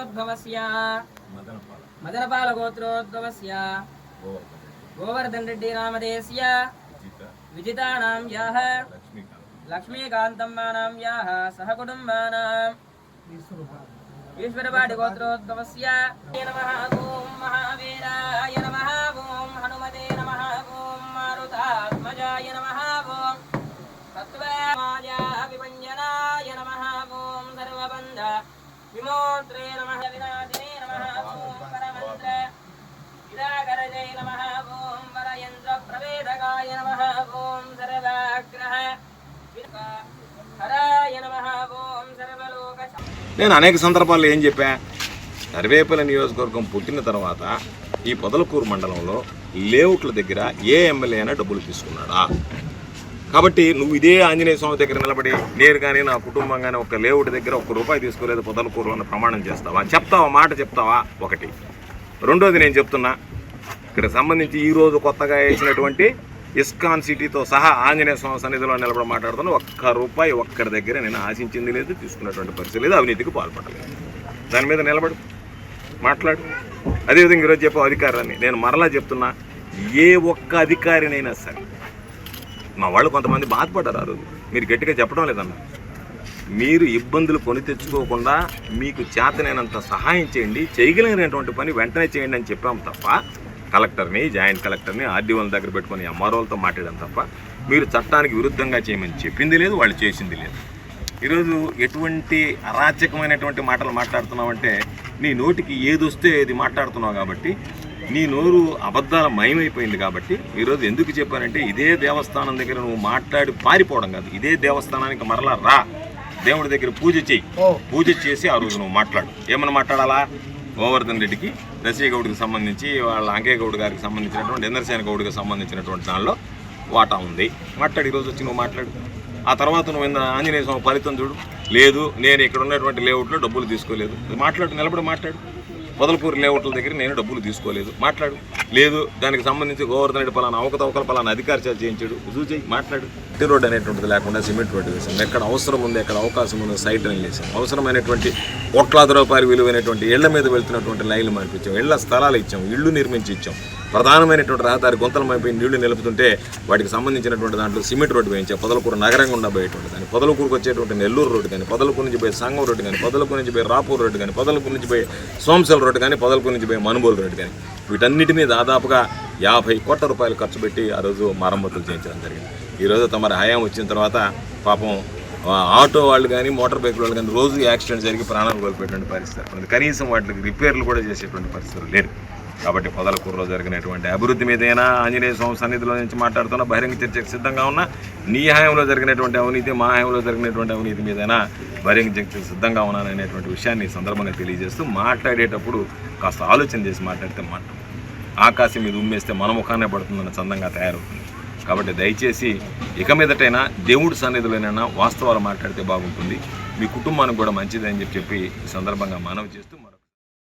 గోత్రోద్భవస్య మదనపాల గోత్రోద్భవస్య గోవర్ధన్ రెడ్డి నామధేయస్య విజితానాం యాః లక్ష్మీకాంతమ్మానాం యాః సహకుటుంబానాం ఈశ్వరపాటి గోత్రోద్భవస్య నమః. ఓం మహావీరాయ నమః. ఓం హనుమతే నమః. ఓం మారుతాత్మజాయ నమః. ఓం తత్వమాయ విభంజనాయ నమః. ఓం సర్వబంధ విమోత్రే నమః. వినాశినే నమః. ఓం పరమంత్ర విరాగరజై నమః. ఓం వరయంత్ర ప్రవేదకాయ నమః. ఓం సర్వాగ్రహ హరాయ నమః. ఓం సర్వలోక. నేను అనేక సందర్భాల్లో ఏం చెప్పా, సర్వేపల్లి నియోజకవర్గం పుట్టిన తర్వాత ఈ పొదలకూరు మండలంలో లేఅవుట్ల దగ్గర ఏ ఎమ్మెల్యే అయినా డబ్బులు తీసుకున్నాడా? కాబట్టి నువ్వు ఇదే ఆంజనేయ స్వామి దగ్గర నిలబడి నేను కానీ నా కుటుంబం కానీ ఒక లేఅవుట్ దగ్గర ₹1 తీసుకోలేదు పొదలకూరు అని ప్రమాణం చేస్తావా? చెప్తావా? మాట చెప్తావా? ఒకటి. రెండోది నేను చెప్తున్నా, ఇక్కడ సంబంధించి ఈరోజు కొత్తగా వేసినటువంటి ఇస్కాన్ సిటీతో సహా ఆంజనేయ స్వామి సన్నిధిలో నిలబడి మాట్లాడుతున్నా, ₹1 ఒక్కరి దగ్గర నేను ఆశించింది లేదు, తీసుకున్నటువంటి పరిస్థితి లేదు, అవినీతికి పాల్పడలేదు. దాని మీద నిలబడు, మాట్లాడు. అదేవిధంగా ఈరోజు చెప్పే అధికారాన్ని నేను మరలా చెప్తున్నా, ఏ ఒక్క అధికారినైనా సరే, మా వాళ్ళు కొంతమంది బాధపడ్డారు ఆ రోజు, మీరు గట్టిగా చెప్పడం లేదన్నా. మీరు ఇబ్బందులు కొని తెచ్చుకోకుండా మీకు చేతనైనంత సహాయం చేయండి, చేయగలిగినటువంటి పని వెంటనే చేయండి అని చెప్పాం తప్ప, కలెక్టర్ని, జాయింట్ కలెక్టర్ని, ఆర్డీఓల దగ్గర పెట్టుకొని ఎంఆర్ఓలతో మాట్లాడాం తప్ప మీరు చట్టానికి విరుద్ధంగా చేయమని చెప్పింది లేదు, వాళ్ళు చేసింది లేదు. ఈరోజు ఎటువంటి అరాచకమైనటువంటి మాటలు మాట్లాడుతున్నావంటే నీ నోటికి ఏది వస్తే ఏది మాట్లాడుతున్నావు కాబట్టి, నీ నోరు అబద్ధాల మయమైపోయింది కాబట్టి ఈరోజు ఎందుకు చెప్పానంటే, ఇదే దేవస్థానం దగ్గర నువ్వు మాట్లాడి పారిపోవడం కాదు, ఇదే దేవస్థానానికి మరలా రా, దేవుడి దగ్గర పూజ చేయి, పూజ చేసి ఆ రోజు నువ్వు మాట్లాడు. ఏమన్నా మాట్లాడాలా? గోవర్ధన్ రెడ్డికి, రసీ గౌడ్కి సంబంధించి, వాళ్ళ అంకయ్య గౌడ్ గారికి సంబంధించినటువంటి ఇంద్రసేన గౌడ్కి సంబంధించినటువంటి దానిలో వాటా ఉంది, మాట్లాడి ఈరోజు వచ్చి నువ్వు మాట్లాడు. ఆ తర్వాత నువ్వు ఆంజనేయ స్వామి ఫలితం చూడు, లేదు నేను ఇక్కడ ఉన్నటువంటి లేఅవుట్లో డబ్బులు తీసుకోలేదు, మాట్లాడు, నిలబడి మాట్లాడు. పొదలకూరు లేఅవుట్ల దగ్గర నేను డబ్బులు తీసుకోలేదు, మాట్లాడు. లేదు దానికి సంబంధించి గోవర్ధన్ రెడ్డి పలానా అవకతవకలు పలానా అధికారి చేత చేయించాడు, రుజువు చేయి, మాట్లాడు. మట్టి రోడ్డు అనేటువంటిది లేకుండా సిమెంట్ రోడ్డు వేసాం, ఎక్కడ అవసరం ఉంది, ఎక్కడ అవకాశం ఉంది సైట్ లైన్ వేసాం, అవసరమైనటువంటి ₹1,00,000 విలువైనటువంటి ఇళ్ల మీద వెళ్తున్నటువంటి లైన్లు మార్పించాం, ఇళ్ల స్థలాలు ఇచ్చాం, ఇళ్లు నిర్మించి ఇచ్చాం. ప్రధానమైనటువంటి రహదారి గుంతలమైపోయి నీళ్లు నిలుపుతుంటే వాటికి సంబంధించినటువంటి దాంట్లో సిమెంట్ రోడ్డు వేయించాం, పొదలకూరు నగరంగా ఉండబోయేటువంటి దాన్ని, పొదలకూరుకు వచ్చేటువంటి నెల్లూరు రోడ్డు కానీ, పొదలకూరు నుంచి పోయి సంగం రోడ్డు కానీ, పొదలకూరు నుంచి పోయి రాపూర్ రోడ్డు కానీ, పొదలకూరు నుంచి పోయి సోమశల రోడ్డు కానీ, పొదలకూరు నుంచి పోయి మనుబోలు రోడ్డు కానీ, వీటన్నిటినీ దాదాపుగా ₹50 కోట్ల ఖర్చు పెట్టి ఆ రోజు మరమ్మతులు చేయించడం జరిగింది. ఈరోజు తమ హయాం వచ్చిన తర్వాత పాపం ఆటో వాళ్ళు కానీ, మోటార్ బైక్ వాళ్ళు కానీ రోజు యాక్సిడెంట్ జరిగి ప్రాణాలు కోల్పోయేటువంటి పరిస్థితి, కనీసం వాటికి రిపేర్లు కూడా చేసేటువంటి పరిస్థితులు లేరు. కాబట్టి పొదలకూరులో జరిగినటువంటి అభివృద్ధి మీదైనా, ఆంజనేయ స్వామి సన్నిధిలో నుంచి మాట్లాడుతున్నా, బహిరంగ చర్చకు సిద్ధంగా ఉన్నా, నీ హయాంలో జరిగినటువంటి అవినీతి, మా హయాంలో జరిగినటువంటి అవినీతి మీదైనా బహిరంగ చర్చకు సిద్ధంగా ఉన్నాననేటువంటి విషయాన్ని సందర్భంగా తెలియజేస్తూ, మాట్లాడేటప్పుడు కాస్త ఆలోచన చేసి మాట్లాడితే ఆకాశం మీద ఉమ్మేస్తే మన ముఖానే పడుతుందన్న చందంగా తయారవుతుంది. కాబట్టి దయచేసి ఇక మీదటైనా దేవుడి సన్నిధిలోనైనా వాస్తవాలు మాట్లాడితే బాగుంటుంది, మీ కుటుంబానికి కూడా మంచిదని చెప్పి ఈ సందర్భంగా మనవి చేస్తూ